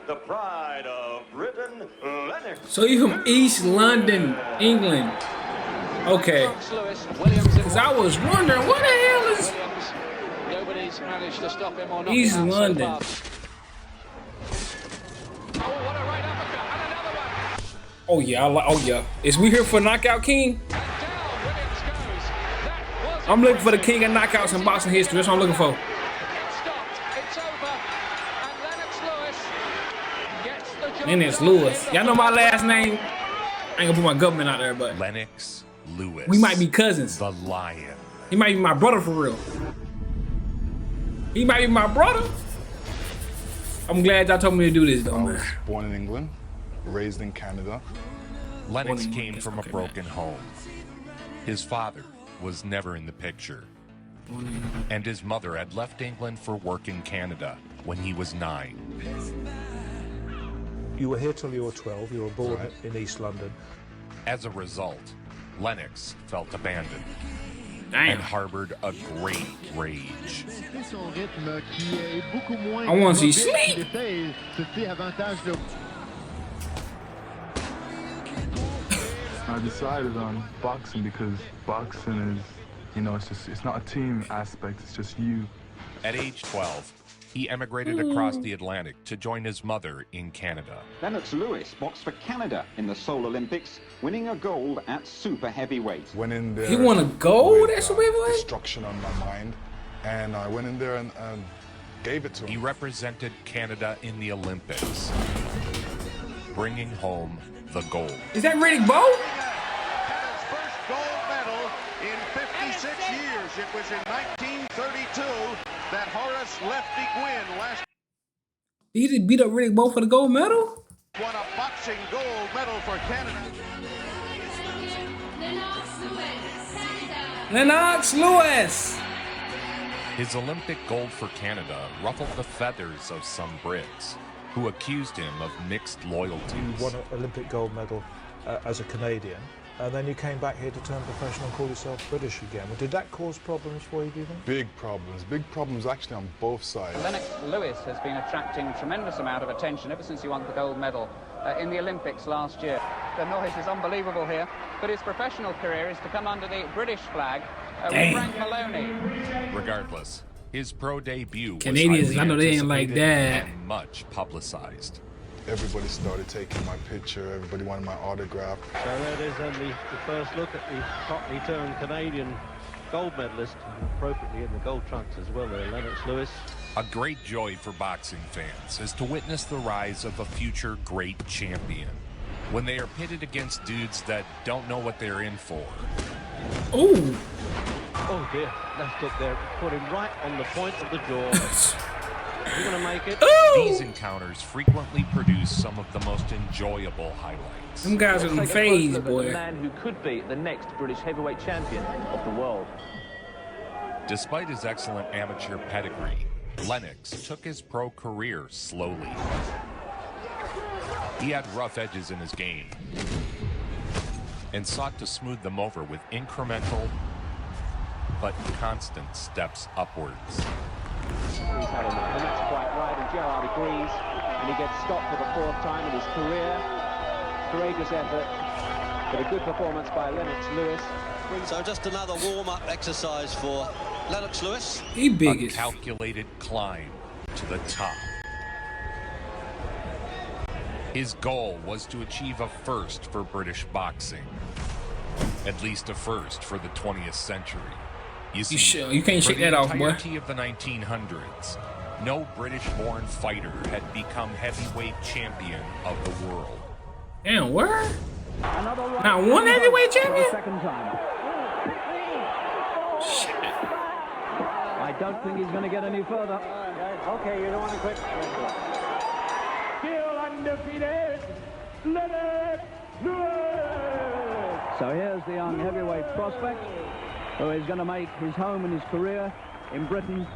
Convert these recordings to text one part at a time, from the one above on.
the pride of Britain, Lennox. So you from East London, England? Okay. Because I was wondering what the hell is Nobody's managed to stop him or knock East him out London? So oh, what a right uppercut and another one. Oh yeah, oh yeah. Is we here for Knockout King? And down Williams goes. That was I'm looking for the king of knockouts in boxing history. That's what I'm looking for. It stopped. It's over. And Lennox Lewis gets the job Lennox done Lewis. in the Y'all know my final last round. name? I ain't gonna put my government out there, but Lennox Lewis. we might be cousins. The Lion. He might be my brother for real. He might be my brother. I'm glad y'all told me to do this though, I was man. born in England, raised in Canada. Lennox came from a broken home. His father was never in the picture. And his mother had left England for work in Canada when he was 9. You were here till you were 12. You were born in East London. As a result, Lennox felt abandoned Damn. and harbored a great rage. I want to see sleep. I decided on boxing because boxing is, you know, it's not a team aspect, it's just you. At age 12, he emigrated across the Atlantic to join his mother in Canada. Lennox Lewis boxed for Canada in the Seoul Olympics, winning a gold at super heavyweight. Went in there. He won a gold with, at super heavyweight? destruction on my mind, and I went in there and gave it to He him. represented Canada in the Olympics, bringing home the gold. Is that Riddick Bowe? Canada's first gold medal in 56 years. It was in 1932 that Horace Lefty Gwynn last He just beat up Riddick Bowe for the gold medal? won a boxing gold medal for Canada. Lennox Lewis. His Olympic gold for Canada ruffled the feathers of some Brits, who accused him of mixed loyalties. You won an Olympic gold medal as a Canadian, and then you came back here to turn professional and call yourself British again. Well, did that cause problems for you, do you think? Big problems actually on both sides. Lennox Lewis has been attracting a tremendous amount of attention ever since he won the gold medal in the Olympics last year. The noise is unbelievable here, but his professional career is to come under the British flag with Frank Maloney. Regardless, his pro debut Canadians, was I know they ain't highly like anticipated that. and much publicized. Everybody started taking my picture, everybody wanted my autograph. So there it is, then the first look at the hotly turned Canadian gold medalist, appropriately in the gold trunks as well there, Lennox Lewis. A great joy for boxing fans is to witness the rise of a future great champion when they are pitted against dudes that don't know what they're in for. Ooh. Oh dear, left hook there, put him right on the point of the jaw. You gonna make it? These encounters frequently produce some of the most enjoyable highlights. Them guys are in phase, boy. The man who could be the next British heavyweight champion of the world. Despite his excellent amateur pedigree, Lennox took his pro career slowly. He had rough edges in his game and sought to smooth them over with incremental but constant steps upwards. He's had enough, and that's quite right, and Gerard agrees, and he gets stopped for the 4th time in his career. Courageous effort, but a good performance by Lennox Lewis. So just another warm-up exercise for Lennox Lewis. He big A as calculated climb to the top. His goal was to achieve a first for British boxing. At least a first for the 20th century. You see, you can't shake that off, boy. For the entirety of the 1900s, no British-born fighter had become heavyweight champion of the world. Damn, where? Another Not one heavyweight champion? Second time. Shit. I don't think he's going to get any further. Okay, you don't want to quit. Still undefeated, Lennox Lewis. So here's the young heavyweight prospect who is going to make his home and his career in Britain.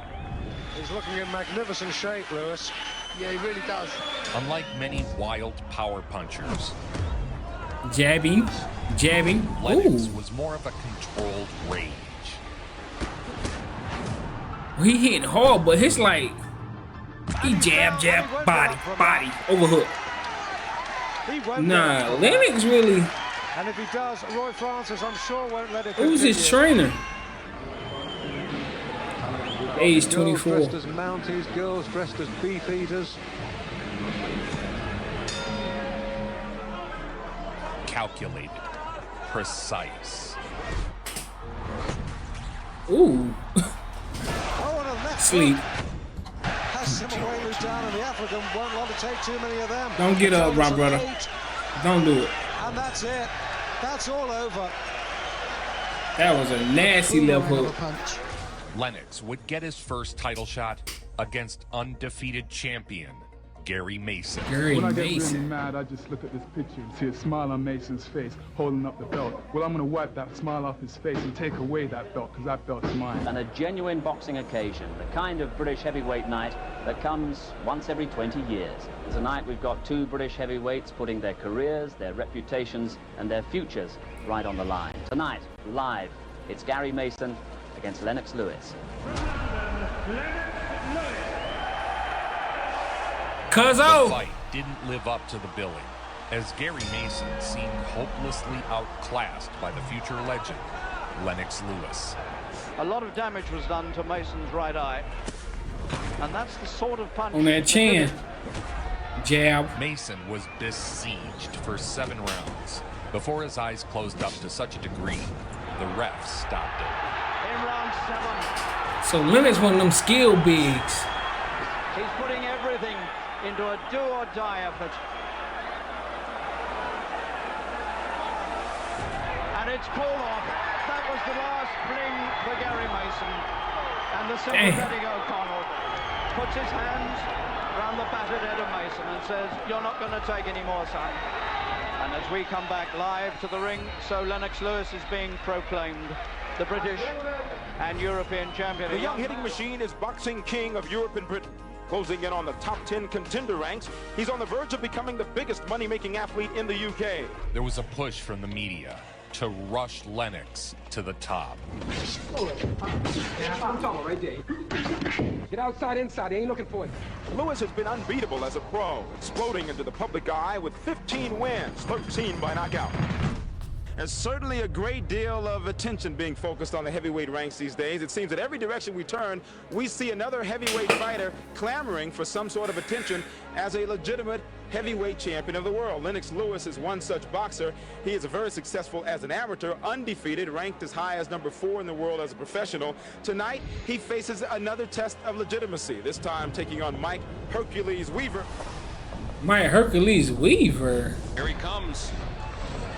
He's looking in magnificent shape, Lewis. Yeah, he really does. Unlike many wild power punchers, Jabbing. Lennox Ooh. was more of a controlled rage. He hit hard, but his like, He jab, body, overhook. Nah, Lennox really. And if he does, Roy Francis, I'm sure, won't let it continue. Who's his trainer? Age 24. Girls dressed as Mounties, girls dressed as beef eaters. Calculated, precise. Ooh. Sleep. Don't get up, my brother. Don't do it. And that's it. That's all over. That was a nasty left hook. Lennox would get his first title shot against undefeated champion Gary Mason. When I get really mad, I just look at this picture and see a smile on Mason's face holding up the belt. Well, I'm going to wipe that smile off his face and take away that belt, because that belt's mine. And a genuine boxing occasion, the kind of British heavyweight night that comes once every 20 years. Tonight we've got two British heavyweights putting their careers, their reputations and their futures right on the line. Tonight, live, it's Gary Mason against Lennox Lewis. The fight didn't live up to the billing, as Gary Mason seemed hopelessly outclassed by the future legend, Lennox Lewis. A lot of damage was done to Mason's right eye, and that's the sort of punch on that chin. Jab. Mason was besieged for 7 rounds before his eyes closed up to such a degree the ref stopped it. In round 7. So Lennox one of them skill bigs. He's putting everything into a do-or-die effort. And it's called off. That was the last fling for Gary Mason. And the sympathetic O'Connell puts his hands around the battered head of Mason and says, "You're not going to take any more, son." And as we come back live to the ring, so Lennox Lewis is being proclaimed the British and European champion. The young hitting machine is boxing king of Europe and Britain. Closing in on the top 10 contender ranks, he's on the verge of becoming the biggest money-making athlete in the UK. There was a push from the media to rush Lennox to the top. I'm talking right there. Get outside, inside. They ain't looking for you. Lewis has been unbeatable as a pro, exploding into the public eye with 15 wins, 13 by knockout. There's certainly a great deal of attention being focused on the heavyweight ranks these days. It seems that every direction we turn, we see another heavyweight fighter clamoring for some sort of attention as a legitimate heavyweight champion of the world. Lennox Lewis is one such boxer. He is very successful as an amateur, undefeated, ranked as high as number 4 in the world as a professional. Tonight, he faces another test of legitimacy, this time taking on Mike Hercules Weaver. Mike Hercules Weaver? Here he comes.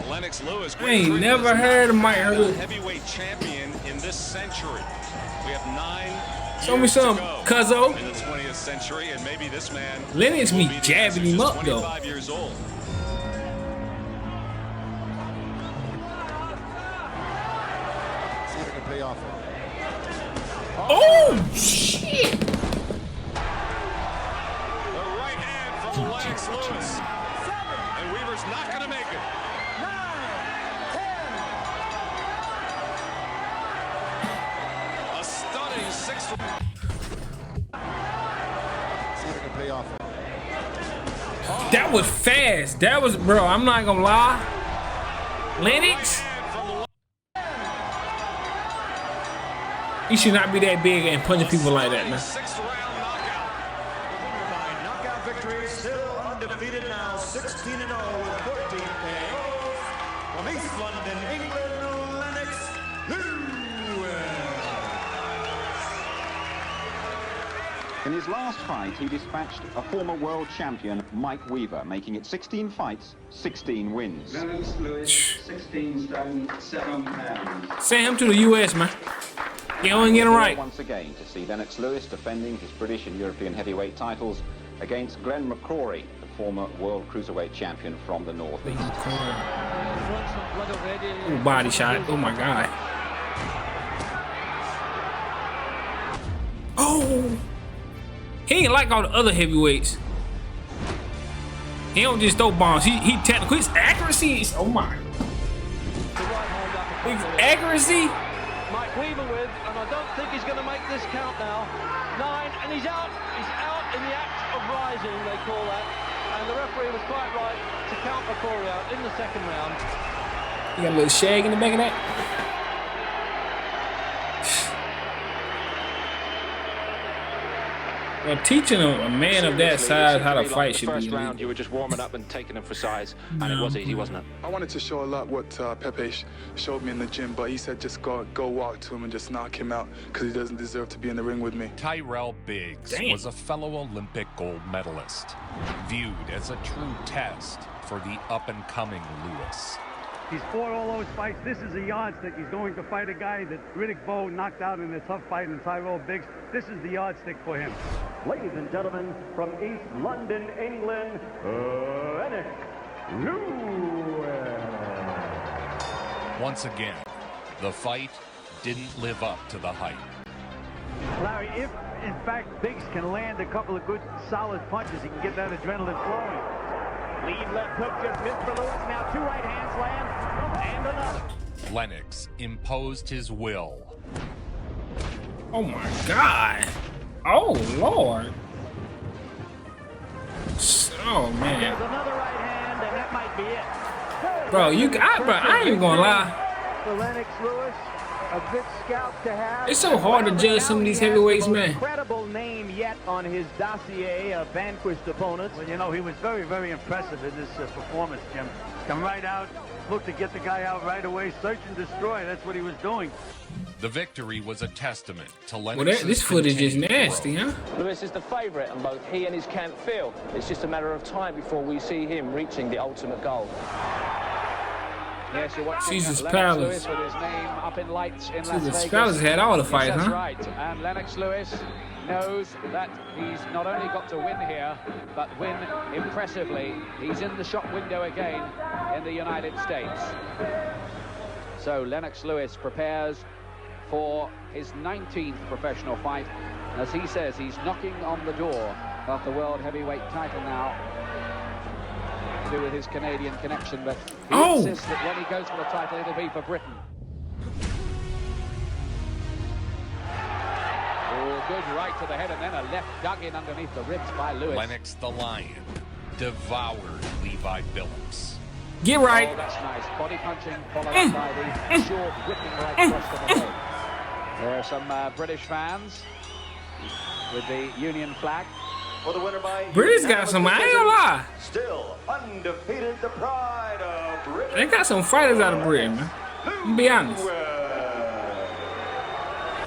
Lennox Lewis. I ain't never heard of Mike Hercules. Heavyweight champion in this century. We have 9 Show me some, cuzzo. in the 20th century, and maybe this man. Lennox be jabbing him up though. 25 years old. See if it can pay off. Oh shit! The right hand from Lennox Lewis. And Weaver's not going to make it. 9, 10. A stunning 6th. See if it can pay off. That was fast. That was, bro, I'm not gonna lie. Lennox? He should not be that big and punching people like that, man. 6th round knockout. Knockout victory, still undefeated now, 16-0 with 14 KOs. From East London, England, Lennox Lewis. In his last fight, he dispatched a former world champion, Mike Weaver, making it 16 fights, 16 wins. Lennox Lewis, 16 stone, 7 pounds. Send him to the U.S., man. You don't get it right. Once again to see Lennox Lewis defending his British and European heavyweight titles against Glenn McCrory, the former world cruiserweight champion from the North. Ooh, body shot. Oh my God. Oh. He ain't like all the other heavyweights. He don't just throw bombs. He technical. His accuracy is, oh my. His accuracy. Mike Weaver with, and I don't think he's going to make this count now. 9, and he's out. He's out in the act. of rising, they call that. And the referee was quite right to count McCall out in the second round. You got a little shag in the back of that? Well, teaching a man of that size how to fight should be first illegal. round. You were just warming up and taking him for size, and it was easy, wasn't it? I wanted to show a lot what Pepe showed me in the gym, but he said just go walk to him and just knock him out because he doesn't deserve to be in the ring with me. Tyrell Biggs was a fellow Olympic gold medalist, viewed as a true test for the up-and-coming Lewis. He's fought all those fights. This is a yardstick. He's going to fight a guy that Riddick Bowe knocked out in a tough fight in Tyrell Biggs. This is the yardstick for him. Ladies and gentlemen, from East London, England, Lennox Lewis. Once again, the fight didn't live up to the hype. Larry, if in fact Biggs can land a couple of good solid punches, he can get that adrenaline flowing. Lead left hook just missed for Lewis. Now two right hands land, and another. Lennox imposed his will. Oh my God. Oh Lord. Oh man. There's another right hand, and that might be it. Bro, I ain't even gonna lie. For Lennox Lewis, a good scout to have. It's so hard to judge some of these heavyweights, man. Incredible name yet on his dossier of vanquished opponents. Well, you know, he was very, very impressive in this performance, Jim. Come right out, look to get the guy out right away, search and destroy. That's what he was doing. The victory was a testament to Lennox. Well, this footage is nasty, huh? Lewis is the favourite, and both he and his camp feel it's just a matter of time before we see him reaching the ultimate goal. Yes, you're watching Jesus Lennox Palace. Lewis with his name up in lights in Las Jesus Vegas. Palace had all the fights, Yes, that's huh? right. And Lennox Lewis knows that he's not only got to win here, but win impressively. He's in the shop window again in the United States. So Lennox Lewis prepares for his 19th professional fight. As he says, he's knocking on the door of the world heavyweight title now. To do with his Canadian connection, but he insists that when he goes for the title, it'll be for Britain. Oh, good right to the head, and then a left dug in underneath the ribs by Lewis. Lennox the Lion devoured Levi Billups. Get right. Oh, that's nice. Body punching, followed up by the short whipping right across the middle. There are some British fans with the Union flag. For the winner by British got some, I ain't gonna lie. Still undefeated, the pride of Britain. They got some fighters out of Britain, man. I'm be honest.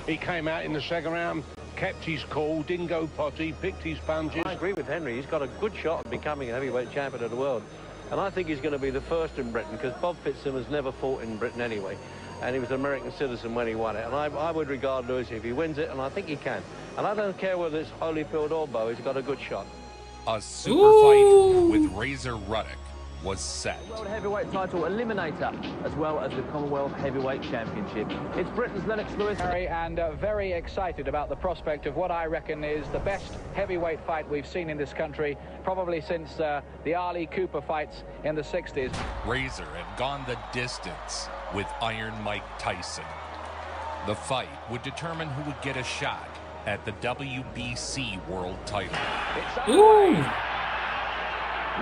He came out in the second round, kept his cool, didn't go potty, picked his punches. I agree with Henry. He's got a good shot at becoming a heavyweight champion of the world. And I think he's going to be the first in Britain, because Bob Fitzsimmons never fought in Britain anyway. And he was an American citizen when he won it. And I would regard Lewis if he wins it, and I think he can. And I don't care whether it's Holyfield or Bowe, he's got a good shot. A super fight with Razor Ruddock was set. World heavyweight title eliminator, as well as the Commonwealth Heavyweight Championship. It's Britain's Lennox Lewis. And very excited about the prospect of what I reckon is the best heavyweight fight we've seen in this country, probably since the Ali Cooper fights in the 60s. Razor had gone the distance with Iron Mike Tyson. The fight would determine who would get a shot at the WBC world title. Ooh.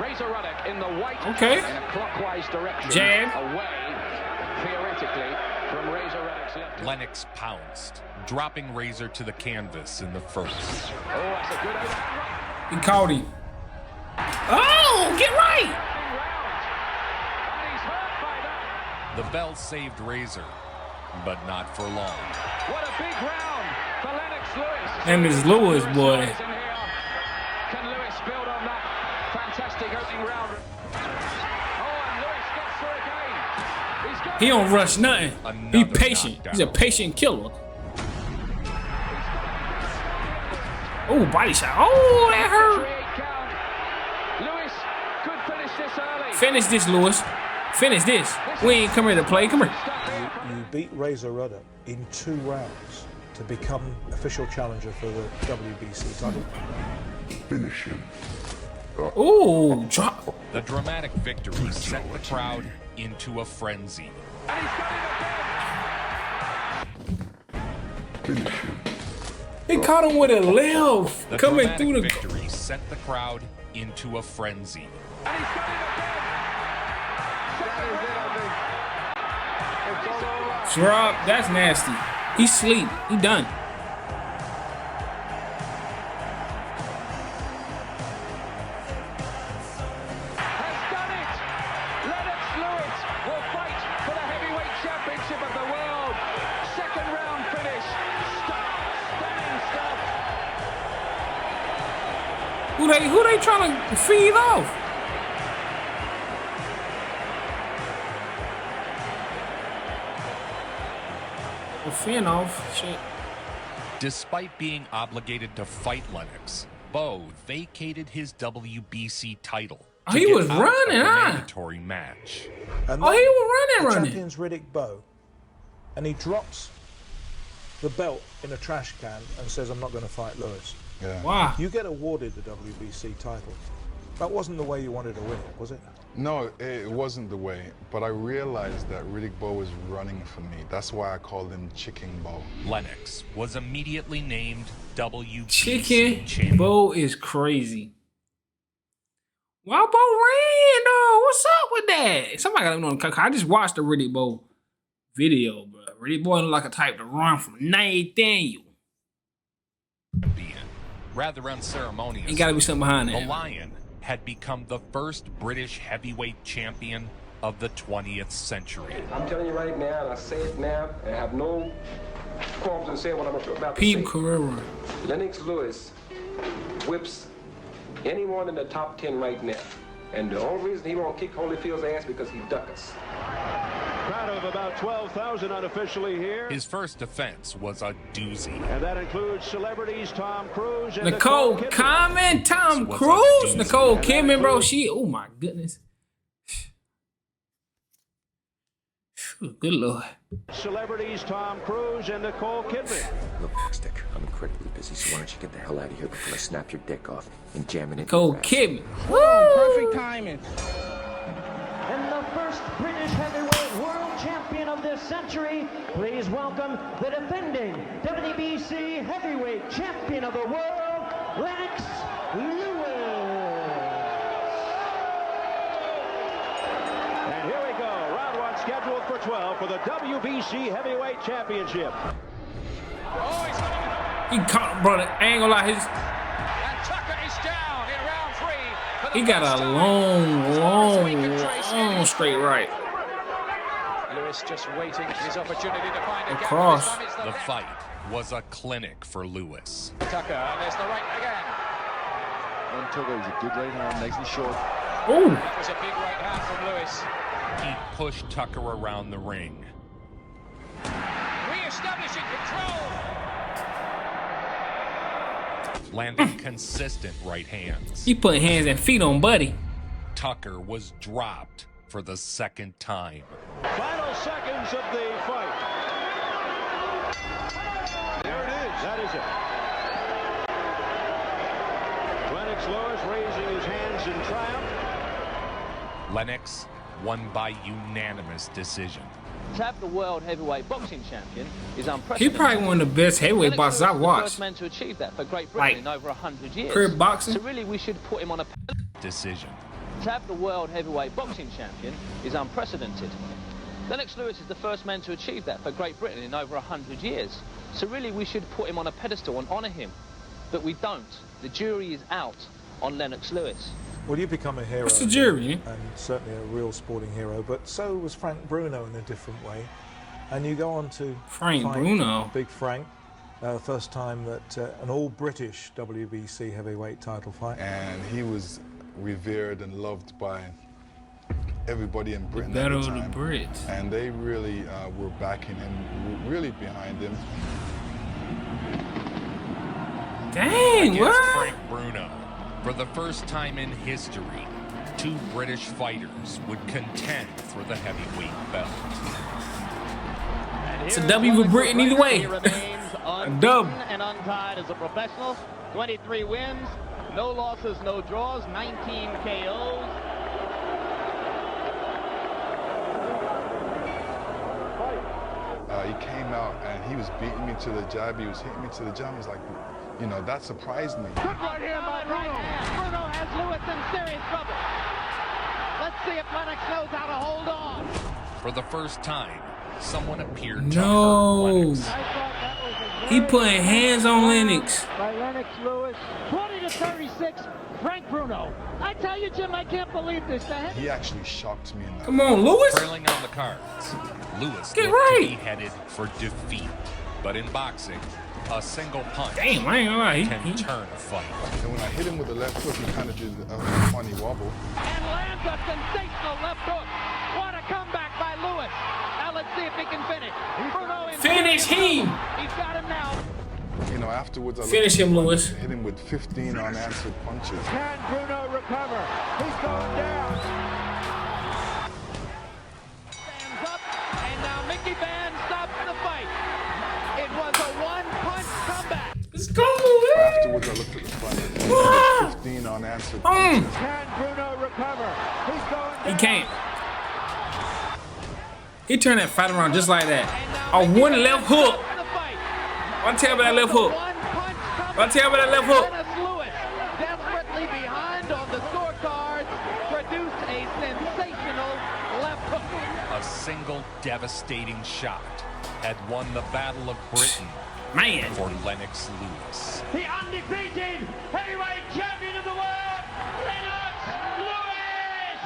Razor Ruddock in the white in a clockwise direction away, theoretically, from Razor Ruddock's left. Lennox pounced, dropping Razor to the canvas in the first. Oh, that's a good overhand. He caught him. Oh, get right! The bell saved Razor, but not for long. What a big round for Lennox Lewis. And this Lewis boy. Can Lewis build on that fantastic opening round? Oh, and Lewis gets through again. He's got He don't rush nothing. He patient. He's a patient killer. Oh, body shot. Oh, that hurt. Lewis could finish this early. Finish this, Lewis. Finish this. We ain't come here to play. Come here. You beat Razor Ruddock in 2 rounds to become official challenger for the WBC title. Finish him. Ooh, drop. The dramatic victory set the crowd into a frenzy. He caught him with a left coming through the. Victory set sent the crowd into a frenzy. And he's got it again. Drop. That's nasty. He sleep. He done. Has done it. Lennox Lewis will fight for the heavyweight championship of the world. Second round finish. Stunning stuff. Who they trying to feed off? Fin off. Shit. Despite being obligated to fight Lennox, Bo vacated his WBC title. Oh, he was running, huh? Mandatory match. And oh, he was running. Champion's Riddick Bowe, and he drops the belt in a trash can and says, "I'm not going to fight Lewis." Yeah. Wow. You get awarded the WBC title. That wasn't the way you wanted to win it, was it? No, it wasn't the way, but I realized that Riddick Bowe was running for me. That's why I called him Chicken Bowe. Lennox was immediately named WBC Chicken champion. Bowe is crazy. Why Bo ran though? What's up with that? Somebody got to know. I just watched the Riddick Bowe video, bro. Riddick Bowe look like a type to run from Nathaniel. Rather unceremonious, Ain't got to be something behind the that. Lion had become the first British heavyweight champion of the 20th century. I'm telling you right now, and I say it now, and I have no qualms in saying what I'm about to Pete say. Carrera. Lennox Lewis whips anyone in the top 10 right now. And the only reason he won't kick Holyfield's ass because he duck us. Crowd of about 12,000 unofficially here. His first defense was a doozy. And that includes celebrities Tom Cruise and Nicole Kidman, Tom Cruise, Nicole Kidman, bro. She, oh my goodness. Good Lord. Celebrities Tom Cruise and Nicole Kidman. Look, Stick, I'm incredibly busy, so why don't you get the hell out of here before I snap your dick off and jam it in. Nicole Kidman. Perfect timing. And the first British heavyweight world champion of this century, please welcome the defending WBC heavyweight champion of the world, Lennox Lewis. And here we go, round one scheduled for 12 for the WBC heavyweight championship. He caught, brother. I ain't gonna lie, his. And Tucker is down in round 3. He got a long straight right. Lewis just waiting his opportunity to find a Across. gap. The fight was a clinic for Lewis. Tucker, and there's the right again. And Tucker is a good right hand, nice and short. Ooh. That was a big right hand from Lewis. He pushed Tucker around the ring. Re-establishing control. Landing consistent right hands. He put hands and feet on Buddy. Tucker was dropped for the second time. Final seconds of the fight. There it is. That is it. Lennox Lewis raising his hands in triumph. Lennox won by unanimous decision. To have the world heavyweight boxing champion is He unprecedented. probably one of the best heavyweight boxers I've The watched. first man to achieve that for Great Britain Like, in over 100 years. career boxing? So really, we should put him on a decision. To have the world heavyweight boxing champion is unprecedented. Lennox Lewis is the first man to achieve that for Great Britain in over 100 years. So really, we should put him on a pedestal and honour him. But we don't. The jury is out on Lennox Lewis. Well, you become a hero. What's the jury? And certainly a real sporting hero, but so was Frank Bruno in a different way. And you go on to Frank fight Bruno. Big Frank, first time that an all-British WBC heavyweight title fight. And he was revered and loved by everybody in Britain at Battle the of the time. Brits. And they really were backing him, really behind him. Dang, Against what? Frank Bruno, for the first time in history, two British fighters would contend for the heavyweight belt. It's a W for Britain either way. He remains A dub. and untied as a professional. 23 wins, no losses, no draws, 19 KOs. He came out and he was beating me to the jab. He was hitting me to the jab. I was like, You know, that surprised me. Good right hand by Bruno. Bruno has Lewis in serious trouble. Let's see if Lennox knows how to hold on. For the first time, someone appeared to No. hurt Lennox. He putting hands on Lennox. By Lennox Lewis, 20-36. Frank Bruno. I tell you, Jim, I can't believe this. He actually shocked me. Come on, Lewis. Trailing on the cards, Lewis Get looked right. to be headed for defeat. But in boxing, a single punch Damn, I ain't gonna lie. can turn a fight. And when I hit him with the left hook, he kind of did a funny wobble. And lands a sensational left hook. What a comeback by Lewis. Now let's see if he can finish. Bruno in Finish him. He's got him now. You know, afterwards, I Finish him, Lewis. hit him with 15 unanswered punches. Can Bruno recover? He's going down. Stands up, and now Mickey Van stops the fight. It was a one-punch comeback. Let's go, man. Afterwards, I looked at the fight. 15 unanswered punches. Can Bruno recover? He's going down. He can't. He turned that fight around just like that. A one left hook. One tell me that left hook. One tell me that left hook. Dennis Lewis, desperately behind on the scorecard, produced a sensational left hook. A single devastating shot had won the Battle of Britain for Lennox Lewis. The undefeated heavyweight champion of the world, Lennox Lewis!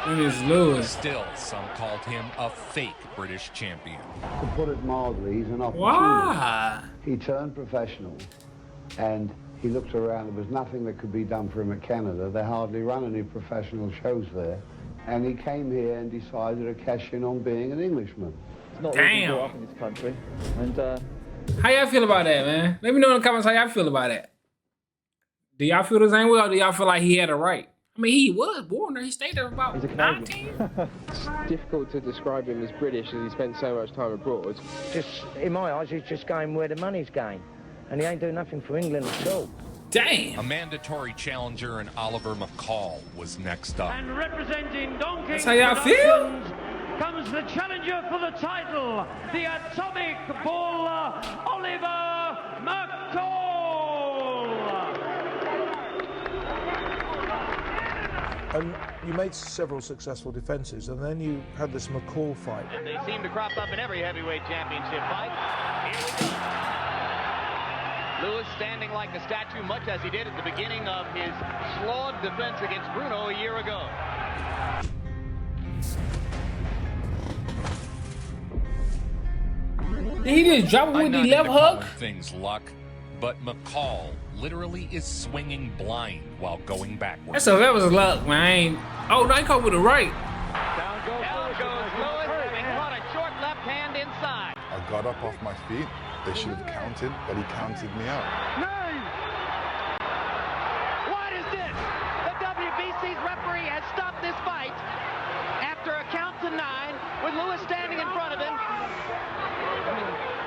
Lennox Lewis. Still, some called him a fake British champion. To put it mildly, he's an opportunity. Why? He turned professional, and he looked around. There was nothing that could be done for him at Canada. They hardly run any professional shows there. And he came here and decided to cash in on being an Englishman. It's not Damn. grow up in this country. And How y'all feel about that, man? Let me know in the comments how y'all feel about that. Do y'all feel the same way, or do y'all feel like he had a right? I mean, he was born there. He stayed there for about 19. It's difficult to describe him as British as he spent so much time abroad. Just, in my eyes, he's just going where the money's going. And he ain't doing nothing for England at all. Damn. A mandatory challenger in Oliver McCall was next up. And representing Donkey That's how y'all feel? comes the challenger for the title, the Atomic Bull, Oliver McCall. And you made several successful defenses, and then you had this McCall fight. And they seem to crop up in every heavyweight championship fight. Here we go. Lewis standing like a statue, much as he did at the beginning of his flawed defense against Bruno a year ago. Did he just drop it with the left hook? Things luck, but McCall literally is swinging blind while going backwards. That was luck, man. Oh, no, he caught with the right. Down goes Lewis, having caught a short left hand inside. I got up off my feet. They should have counted, but he counted me out. What is this? The WBC's referee has stopped this fight after a count to 9 with Lewis standing in front of him.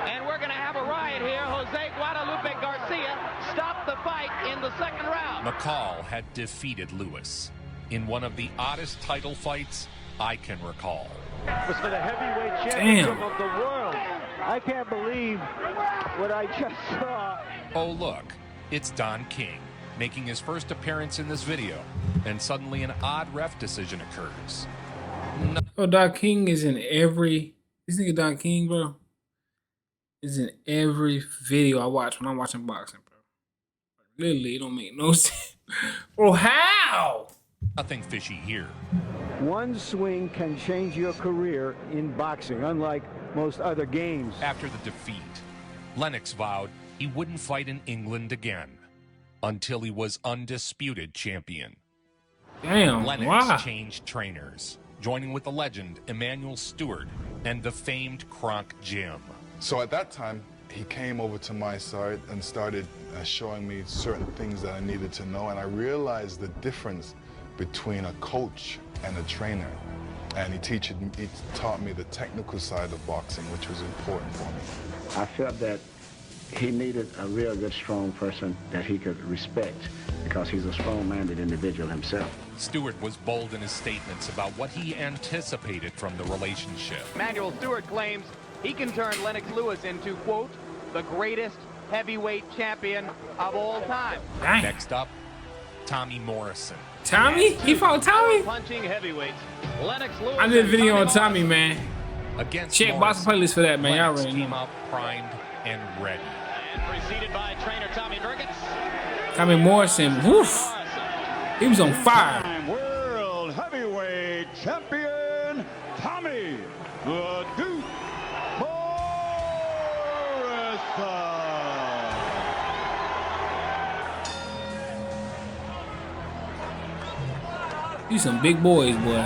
And we're going to have a riot here. Jose Guadalupe Garcia stopped the fight in the second round. McCall had defeated Lewis in one of the oddest title fights I can recall. It was for the heavyweight championship of the world. I can't believe what I just saw. Oh, look, it's Don King making his first appearance in this video, and suddenly an odd ref decision occurs. No. Oh, Don King is in every... This nigga Don King, bro, is in every video I watch when I'm watching boxing, bro. Literally, it don't make no sense. Bro, how? Nothing fishy here. One swing can change your career in boxing, unlike most other games. After the defeat, Lennox vowed he wouldn't fight in England again until he was undisputed champion. Damn, Lennox why? changed trainers, joining with the legend Emmanuel Stewart and the famed Kronk Jim. So at that time, he came over to my side and started showing me certain things that I needed to know, and I realized the difference between a coach and a trainer. And he taught me the technical side of boxing, which was important for me. I felt that he needed a real good, strong person that he could respect, because he's a strong-minded individual himself. Stewart was bold in his statements about what he anticipated from the relationship. Emmanuel Stewart claims he can turn Lennox Lewis into, quote, the greatest heavyweight champion of all time. Dang. Next up, Tommy Morrison. Tommy? He fought Tommy? Punching heavyweights. Lennox Lewis. I did a video on Tommy, man. Against Check box playlist for that, man. Y'all Lennox already came know. out primed and ready. And preceded by trainer Tommy Resurgence. Tommy Morrison, woof. He was on fire. World heavyweight champion Tommy the Duke Morrison. These some big boys, boy.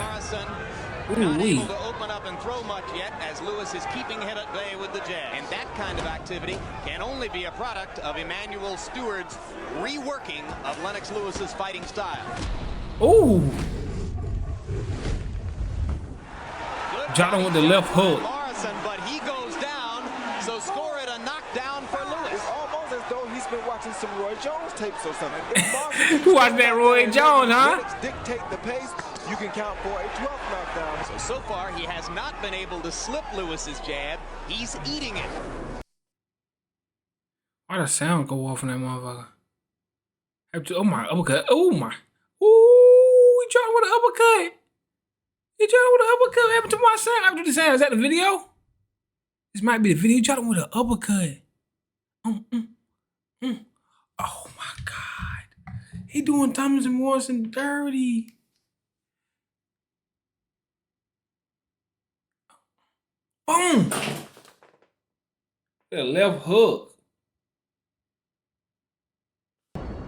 Ooh wee. To open up and throw much yet, as Lewis is keeping him at bay with the jab. And that kind of activity can only be a product of Emmanuel Stewart's reworking of Lennox Lewis's fighting style. Ooh. Jordan with the left hook. Morrison, but he goes down, so score it a knockdown for Lewis. It's almost as though he's been watching some Roy Jones tapes or something. You watch that Roy Jones, huh? Dictate the pace. You can count for a 12th knockdown. So far, he has not been able to slip Lewis's jab. He's eating it. Why the sound go off in that motherfucker? Oh my uppercut. Oh my. Ooh, he tried with an uppercut. He tried with an uppercut. What happened to my sound after the sound? Is that the video? This might be the video. He tried with an uppercut. Oh my God. He doing Thomas and Morrison dirty. Boom. That left hook.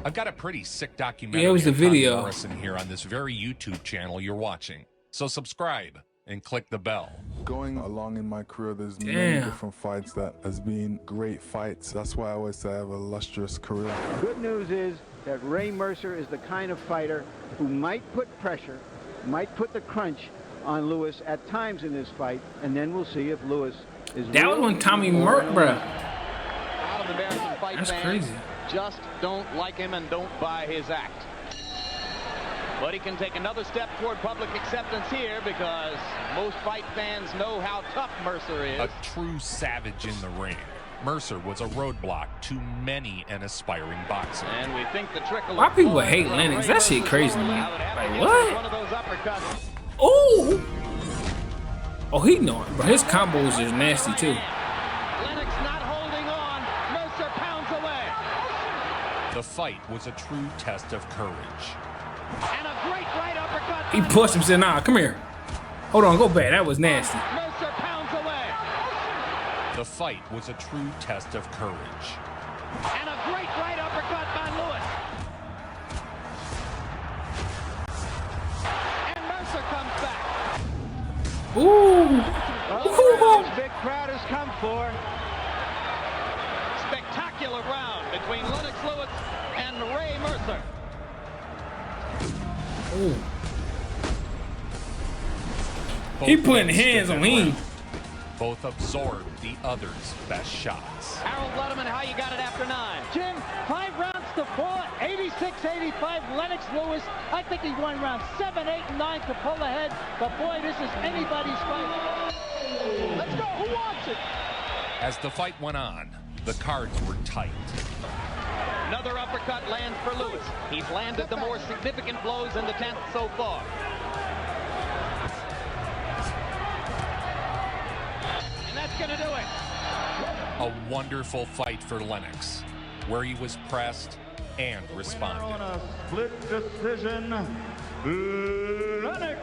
I've got a pretty sick documentary Yeah, it was the of Tommy video. Morrison here on this very YouTube channel you're watching. So subscribe and click the bell. Going along in my career, there's many Damn. different fights that has been great fights. That's why I always say I have a lustrous career. Good news is that Ray Mercer is the kind of fighter who might put pressure, might put the crunch on Lewis at times in this fight, and then we'll see if Lewis is. That was when Tommy Merck, bruh. A lot of American fight That's fans crazy. just don't like him and don't buy his act. But he can take another step toward public acceptance here because most fight fans know how tough Mercer is. A true savage in the ring. Mercer was a roadblock to many an aspiring boxer. And we think the trickle. Why people hate Lennox? That shit crazy to me. Like, what? One of those uppercuts. Ooh. Oh, he know it, but his combos is nasty too. Lennox not holding on. Mercer pounds away. The fight was a true test of courage. And a great right uppercut. He pushed him, said, nah, come here. Hold on, go back. That was nasty. Mercer pounds away. The fight was a true test of courage. And a great right uppercut by Lewis. And Mercer comes back. Ooh. Well, this big crowd has come for. Spectacular round between Lennox Lewis and Ray Mercer. Ooh. He putting hands on him. Both absorbed the other's best shots. Harold Letterman, how you got it after 9? Jim, 5 rounds to 4, 86-85, Lennox Lewis. I think he won rounds 7, 8, and 9 to pull ahead. But boy, this is anybody's fight. Let's go. Who wants it? As the fight went on, the cards were tight. Another uppercut lands for Lewis. He's landed the more significant blows in the 10th so far. And that's going to do it. A wonderful fight for Lennox, where he was pressed and responded. On a split decision, Lennox.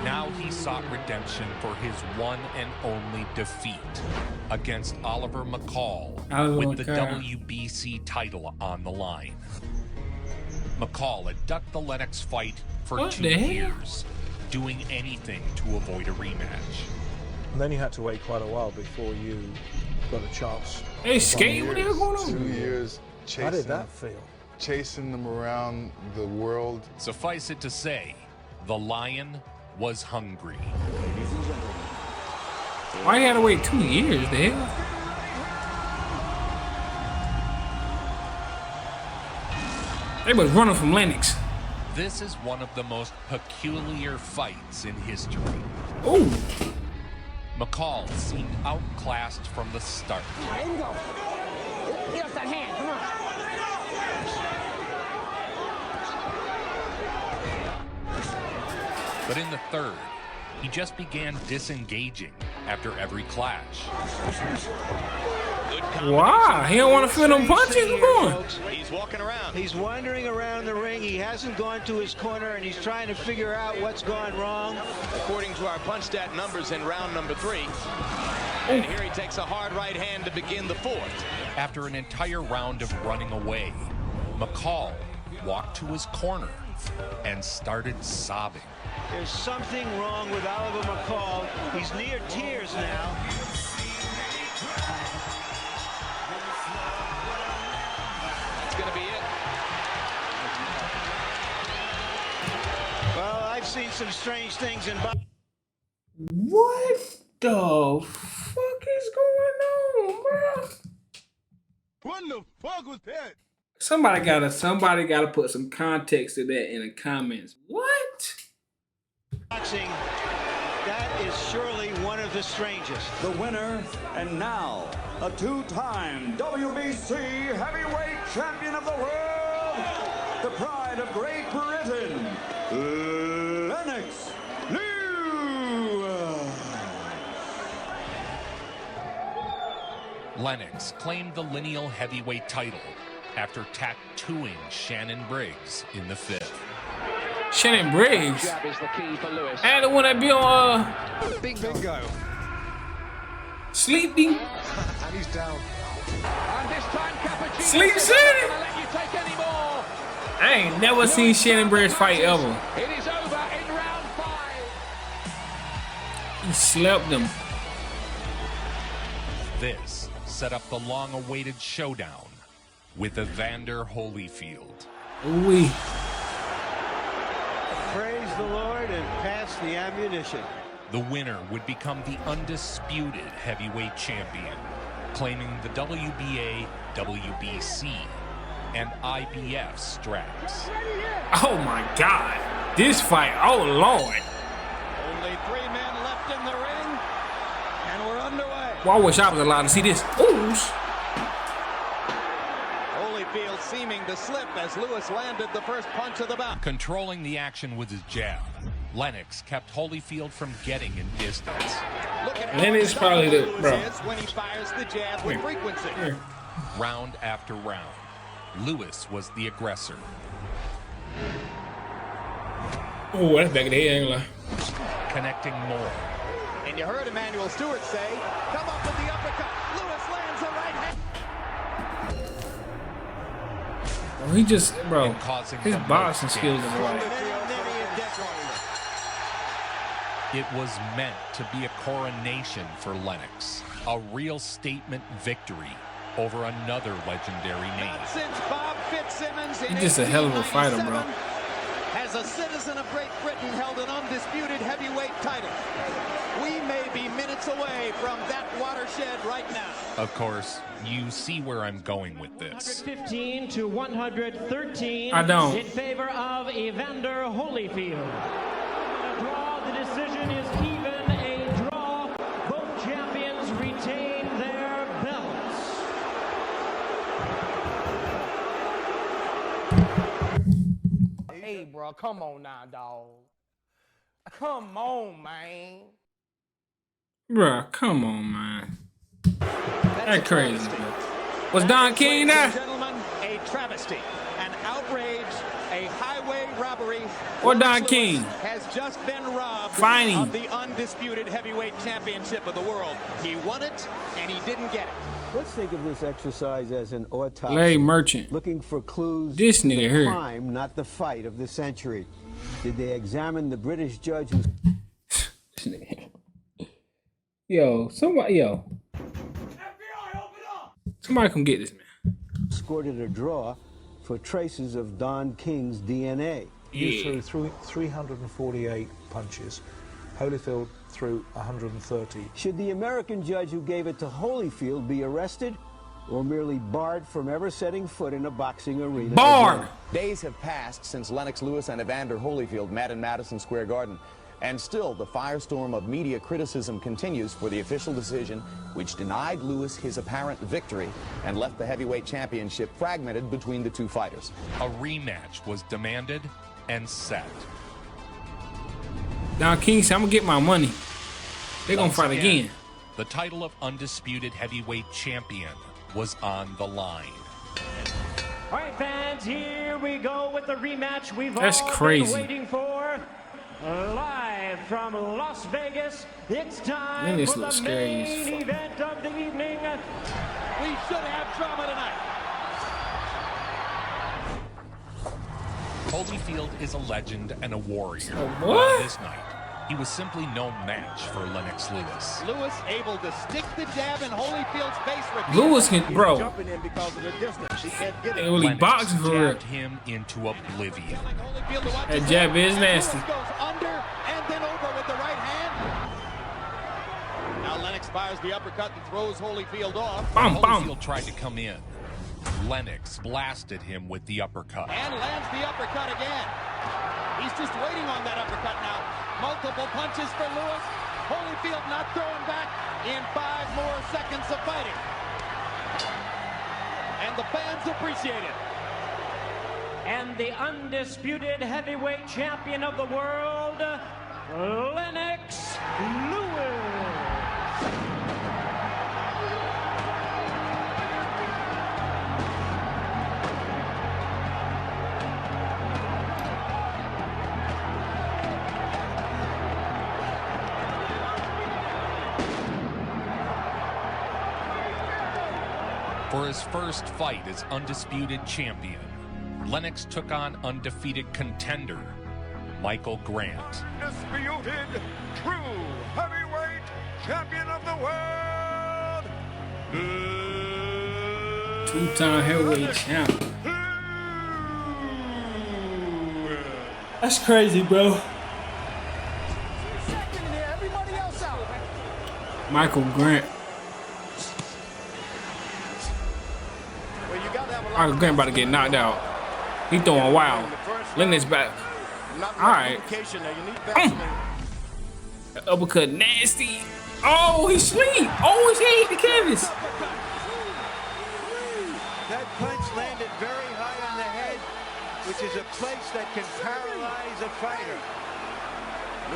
Now he sought redemption for his one and only defeat against Oliver McCall with the WBC title on the line. McCall had ducked the Lennox fight for 2 years, doing anything to avoid a rematch. And then you had to wait quite a while before you got a chance. Hey, skate, what the hell going on? 2 years chasing. How did that feel? Chasing them around the world. Suffice it to say, the Lion was hungry. Why you had to wait 2 years, the hell? They was running from Lennox. This is one of the most peculiar fights in history. Ooh. McCall seemed outclassed from the start. Let him go. Get off that hand. Come on. But in the third, he just began disengaging after every clash. Wow, he don't want to feel them punches. Come on. He's walking around. He's wandering around the ring. He hasn't gone to his corner, and he's trying to figure out what's gone wrong. According to our punch stat numbers in round number 3. And here he takes a hard right hand to begin the fourth. After an entire round of running away, McCall walked to his corner and started sobbing. There's something wrong with Oliver McCall. He's near tears now. It's going to be it. Well, I've seen some strange things in boxing. What the fuck is going on, bro? What the fuck was that? Somebody gotta put some context to that in the comments. What? Boxing, that is surely one of the strangest. The winner, and now a two-time WBC heavyweight champion of the world, the pride of Great Britain, Lennox. Lennox claimed the lineal heavyweight title after tattooing Shannon Briggs in the fifth. Shannon Briggs? Jab is the key for Lewis. And the one that be on Bingo. Sleeping. And he's down. And this time Cappuccino Sleep says, City. I'm not gonna let you take any more. I ain't never seen Shannon Briggs fight ever. It is over in round 5. He slept him. This set up the long-awaited showdown with Evander Holyfield. Oui. Praise the Lord and pass the ammunition. The winner would become the undisputed heavyweight champion, claiming the WBA, WBC, and IBF straps. Oh my God. This fight, oh Lord. Only 3 men left in the ring, and we're underway. Well, I wish I was allowed to see this. Ooh. Holyfield seeming to slip as Lewis landed the first punch of the bout. Controlling the action with his jab, Lennox kept Holyfield from getting in distance. Lennox probably the bro. When he fires the jab with frequency. Round after round, Lewis was the aggressor. Oh, that's back of the head, ain't gonna lie. Connecting more. And you heard Emmanuel Stewart say, come up with the uppercut. Lewis lands a right hand. Oh, he just, bro, his boxing skills are right. It was meant to be a coronation for Lennox, a real statement victory over another legendary name. Since Bob Fitzsimmons in He's just a hell of a fighter, bro. As a citizen of Great Britain held an undisputed heavyweight title. We may be minutes away from that watershed right now. Of course, you see where I'm going with this. 115 to 113. I don't. In favor of Evander Holyfield. A draw, the decision is even a draw. Both champions retain their belts. Hey, bro, come on now, dog. Come on, man. Bruh, come on, man. That's crazy, bro. Was Don King there? Gentlemen, a travesty, an outrage, a highway robbery. Or Don King? Has just been robbed Fighting. of the undisputed heavyweight championship of the world. He won it, and he didn't get it. Let's think of this exercise as an autopsy. Larry Merchant. Looking for clues. This nigga the here. crime, not the fight of the century. Did they examine the British judge who... Yo, somebody come get this man. Scored it a draw for traces of Don King's DNA. You threw 348 punches. Holyfield threw 130. Should the American judge who gave it to Holyfield be arrested or merely barred from ever setting foot in a boxing arena? Barred! Days have passed since Lennox Lewis and Evander Holyfield met in Madison Square Garden. And still, the firestorm of media criticism continues for the official decision, which denied Lewis his apparent victory and left the heavyweight championship fragmented between the two fighters. A rematch was demanded and set. Now, King said, I'm gonna get my money. They're gonna fight again. The title of undisputed heavyweight champion was on the line. All right, fans, here we go with the rematch we've That's all crazy. been waiting for. Live from Las Vegas, it's time This for looks the scary as main fuck. event of the evening. We should have drama tonight. Holyfield is a legend and a warrior. What? This night, he was simply no match for Lennox Lewis. Lewis able to stick the jab in Holyfield's face. Lewis can, bro. Jumping in because of the distance. He can't get They it. really boxing for real. Jabbed him into oblivion. That jab is nasty. Goes under and then over with the right hand. Now Lennox fires the uppercut and throws Holyfield off. Holyfield tried to come in. Lennox blasted him with the uppercut. And lands the uppercut again. He's just waiting on that uppercut now. Multiple punches for Lewis. Holyfield not throwing back in 5 more seconds of fighting. And the fans appreciate it. And the undisputed heavyweight champion of the world, Lennox Lewis. For his first fight as undisputed champion, Lennox took on undefeated contender Michael Grant. Undisputed, true heavyweight champion of the world. Two-time heavyweight champ. That's crazy, bro. Michael Grant. Michael Grant about to get knocked out. He throwing wild. Lennox back. Alright. That uppercut nasty. Oh, he sleep. Oh, he hit the canvas. That punch landed very high on the head, which is a place that can paralyze a fighter.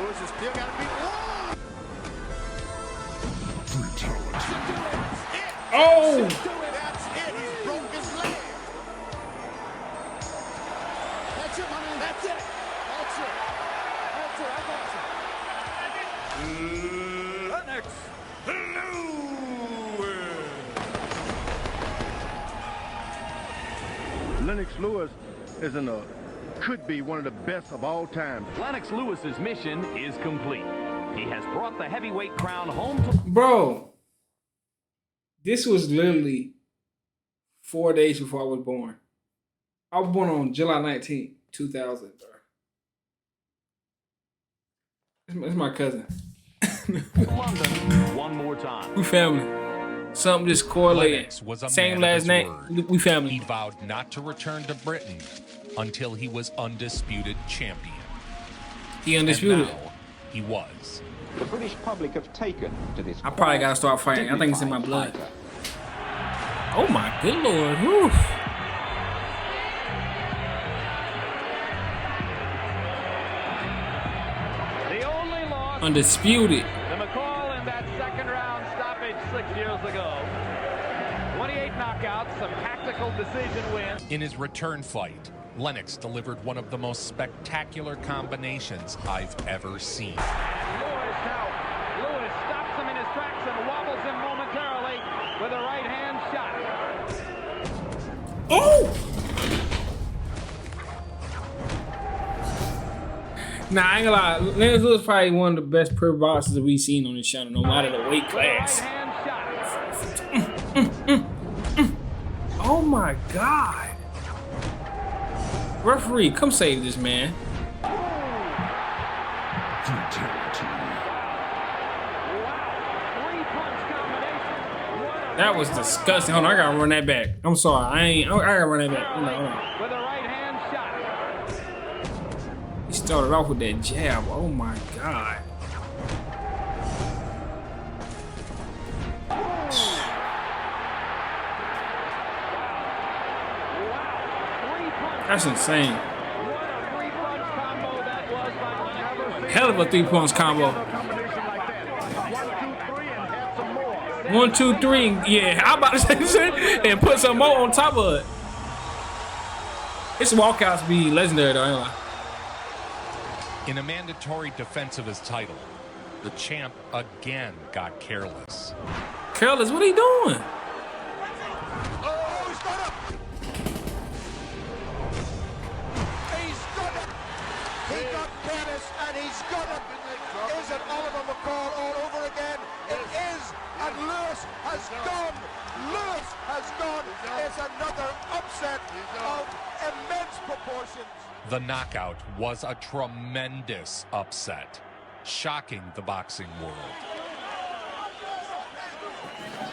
Lewis has still got to be. Oh! That's it. He broke his leg. That's it, money. That's it. That's it. That's it. I got you. Lennox Lewis. Lennox Lewis could be one of the best of all time. Lennox Lewis's mission is complete. He has brought the heavyweight crown home to... Bro, this was literally 4 days before I was born. I was born on July 19th, 2000. It's my cousin. London one more time. We family. Something just correlated. Lennox was a Same man of last his name. word. We family. He vowed not to return to Britain until he was undisputed champion. He undisputed. And now he was. The British public have taken to this. I probably gotta start fighting. I think it's in my blood. Oh my good lord. Whew. The only loss. Undisputed. The McCall in that second round stoppage 6 years ago. 28 knockouts, some tactical decision wins. In his return fight, Lennox delivered one of the most spectacular combinations I've ever seen. Lewis stops him in his tracks and wobbles him momentarily with a right hand shot. Oh! Nah, I ain't gonna lie. Lennox Lewis probably one of the best pro boxers that we've seen on this channel, no matter the weight class. Oh my God. Referee, come save this man. That was disgusting. Hold on, I gotta run that back. I'm sorry. I gotta run that back. Hold on. With a right hand shot. He's Started off with that jab. Oh my God. That's insane. Hell of a 3-punch combo. 1, 2, 3. Yeah, I'm about to say this and put some more on top of it. It's walkouts be legendary though, ain't it? In a mandatory defense of his title, the champ again got careless. Careless? What are you doing? And he's got it. Is it Oliver McCall all over again? It is, and Lewis has gone. Lewis has gone. It's another upset of immense proportions. The knockout was a tremendous upset, shocking the boxing world.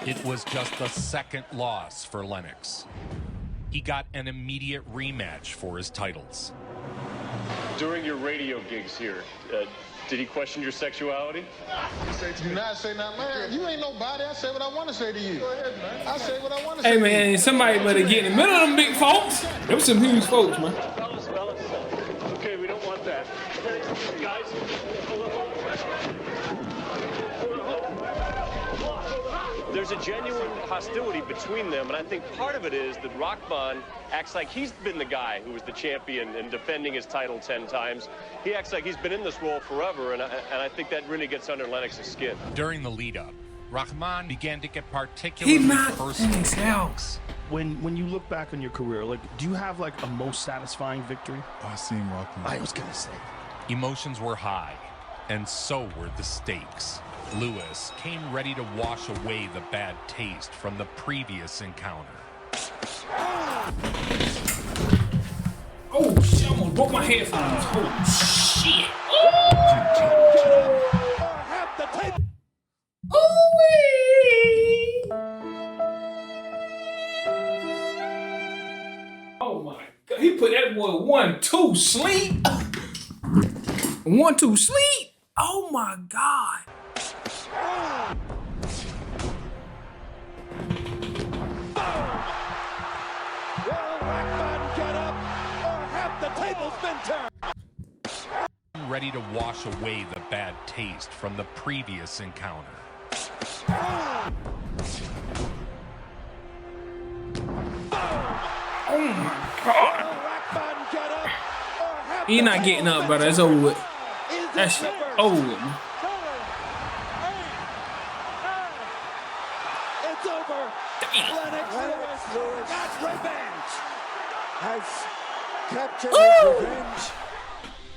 It was just the second loss for Lennox. He got an immediate rematch for his titles. During your radio gigs here, did he question your sexuality? Do not say nothing, man. You ain't nobody. I say what I want to say to you. Go ahead, man. I say what I want to say. Hey man, somebody better get in the middle of them big folks. Them some huge folks, man. Fellas. Okay, we don't want that. Guys, there's a genuine hostility between them, and I think part of it is that Rahman acts like he's been the guy who was the champion and defending his title 10 times. He acts like he's been in this role forever, and I think that really gets under Lennox's skin. During the lead-up, Rahman began to get particularly personal. When you look back on your career, like, do you have like a most satisfying victory? I seen Rahman. I was gonna say. Emotions were high, and so were the stakes. Lewis came ready to wash away the bad taste from the previous encounter. Oh shit, I almost broke my headphones. Holy shit. Oh my God, he put that boy 1-2 sleep. 1-2 sleep. Oh my God. Ready to wash away the bad taste from the previous encounter. Oh my God. He not getting up, brother. It's over with. That's over with, man. It's over. Lennox Lewis got revenge. Has captured his revenge.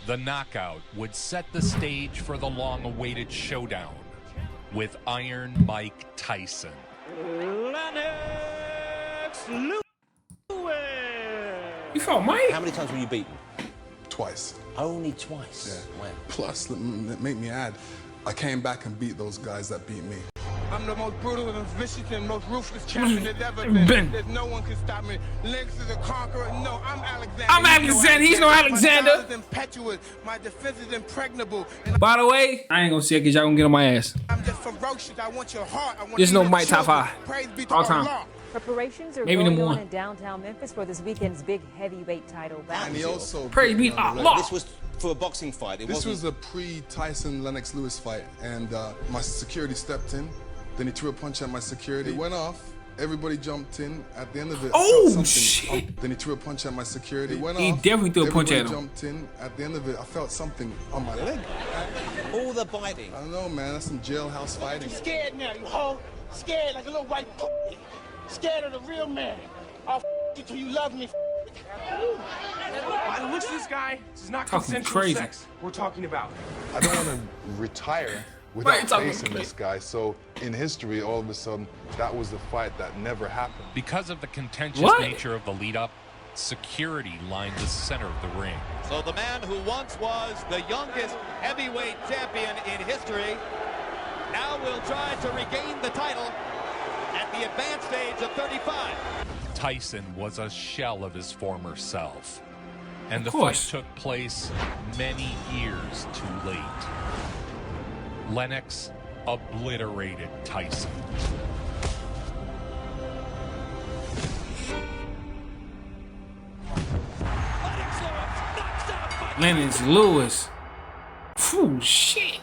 The knockout would set the stage for the long-awaited showdown with Iron Mike Tyson. Lennox Lewis. You fought Mike? How many times were you beaten? Twice. Only twice? Yeah. When? Plus, make me add, I came back and beat those guys that beat me. I'm the most brutal and vicious and most ruthless champion there's ever been. There's no one can stop me. Lennox is a conqueror. No, I'm Alexander. I'm Alexander. He's no Alexander. My style is impetuous. My defense is impregnable. By the way, I ain't gonna say it because y'all gonna get on my ass. I'm just ferocious. I want your heart. I want There's you no to Mike top children. 5. Praise be to All time. Allah. Preparations are Maybe going number on one. in downtown Memphis for this weekend's big heavyweight title bout. And he also Praise be Allah. This was for a boxing fight. This was a pre-Tyson Lennox Lewis fight, and my security stepped in. Then he threw a punch at my security. It went off. Everybody jumped in. At the end of it, oh shit! Then he threw a punch at my security. It went he off. Definitely threw a punch at him. Jumped in. At the end of it, I felt something on my leg. All the biting. I don't know, man. That's some jailhouse fighting. You scared now, you hoe. Scared like a little white p***. Scared of the real man. I'll you till you love me. By the looks of this guy, this is not Talking consensual crazy. sex we're talking about. I don't want to retire without facing this guy. So in history, all of a sudden, that was the fight that never happened. Because of the contentious nature of the lead-up, security lined the center of the ring. So the man who once was the youngest heavyweight champion in history now will try to regain the title at the advanced age of 35. Tyson was a shell of his former self. And the fight took place many years too late. Lennox obliterated Tyson. Lennox Lewis. Phew, shit.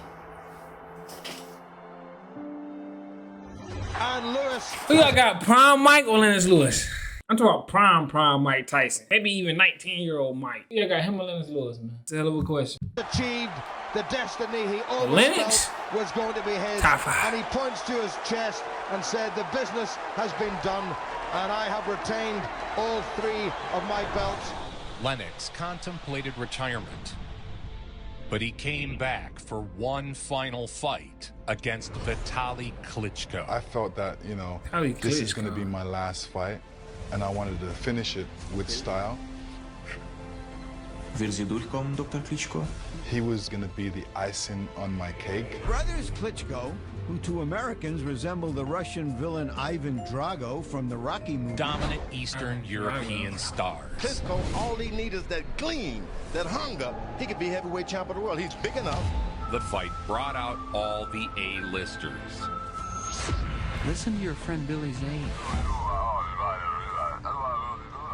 And Lewis. Who y'all got, Prime Mike or Lennox Lewis? I'm talking about prime Mike Tyson. Maybe even 19-year-old Mike. Who y'all got, him or Lennox Lewis, man? It's a hell of a question. Achieved the destiny he always Lennox felt was going to be his. Top 5. And he points to his chest and said, the business has been done and I have retained all 3 of my belts. Lennox contemplated retirement, but he came back for one final fight against Vitaly Klitschko. I felt that, you know, this is going to be my last fight, and I wanted to finish it with style. Will Sie durchkommen, Dr. Klitschko? He was going to be the icing on my cake. Brothers Klitschko, who to Americans resemble the Russian villain Ivan Drago from the Rocky movie. Dominant Eastern European stars. Klitschko, all he needs is that gleam, that hunger. He could be heavyweight champ of the world. He's big enough. The fight brought out all the A-listers. Listen to your friend Billy Zane.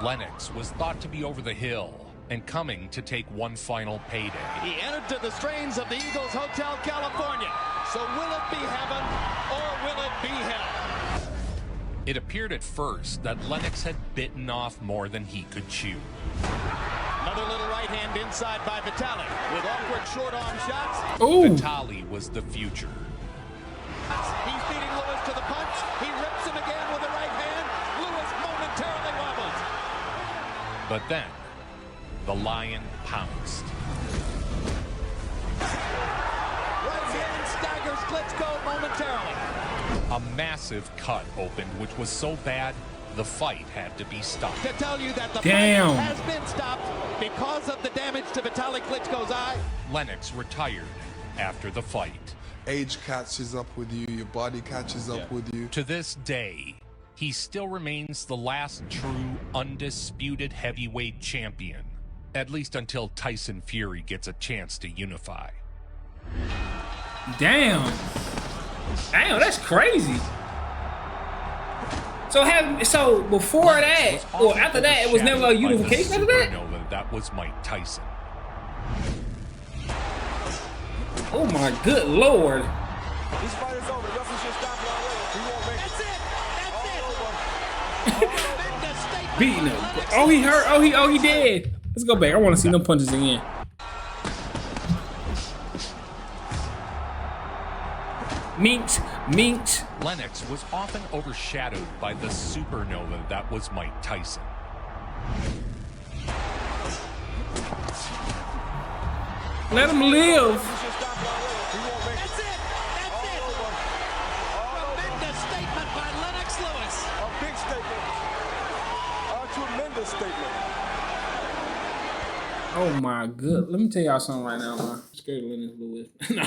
Lennox was thought to be over the hill and coming to take one final payday. He entered to the strains of the Eagles Hotel California. So will it be heaven or will it be hell? It appeared at first that Lennox had bitten off more than he could chew. Another little right hand inside by Vitaly with awkward short arm shots. Vitaly was the future. He's beating Lewis to the punch. He rips him again with the right hand. Lewis momentarily wobbles. But then, the Lion pounced. Right hand staggers Klitschko momentarily. A massive cut opened, which was so bad, the fight had to be stopped. To tell you that the fight has been stopped because of the damage to Vitaly Klitschko's eye. Lennox retired after the fight. Age catches up with you, your body catches up with you. To this day, he still remains the last true undisputed heavyweight champion, at least until Tyson Fury gets a chance to unify. Damn, that's crazy. So before that, or after that, it was never a unification after that? That was Mike Tyson. Oh my good lord. This fight is over. The referee should stop it already. He won't make That's it. Beating him. Oh, he hurt. Oh, he dead. Let's go back. I want to see them punches again. Minx. Lennox was often overshadowed by the supernova that was Mike Tyson. Let him live. That's it. Tremendous statement by Lennox Lewis. A big statement. A tremendous statement. Oh my good. Let me tell y'all something right now, man. I'm scared of Lennox Lewis. No,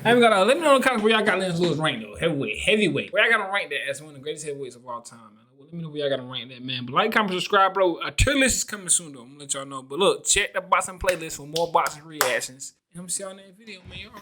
I haven't got to. Let me know in the comments where y'all got Lennox Lewis ranked though. Heavyweight. Where y'all got him ranked that as one of the greatest heavyweights of all time, man. Let me know where y'all got him ranked that, man. But like, comment, subscribe, bro. A tier list is coming soon though. I'm gonna let y'all know. But look, check the boxing playlist for more boxing reactions. And I'm gonna see y'all in that video, man. Y'all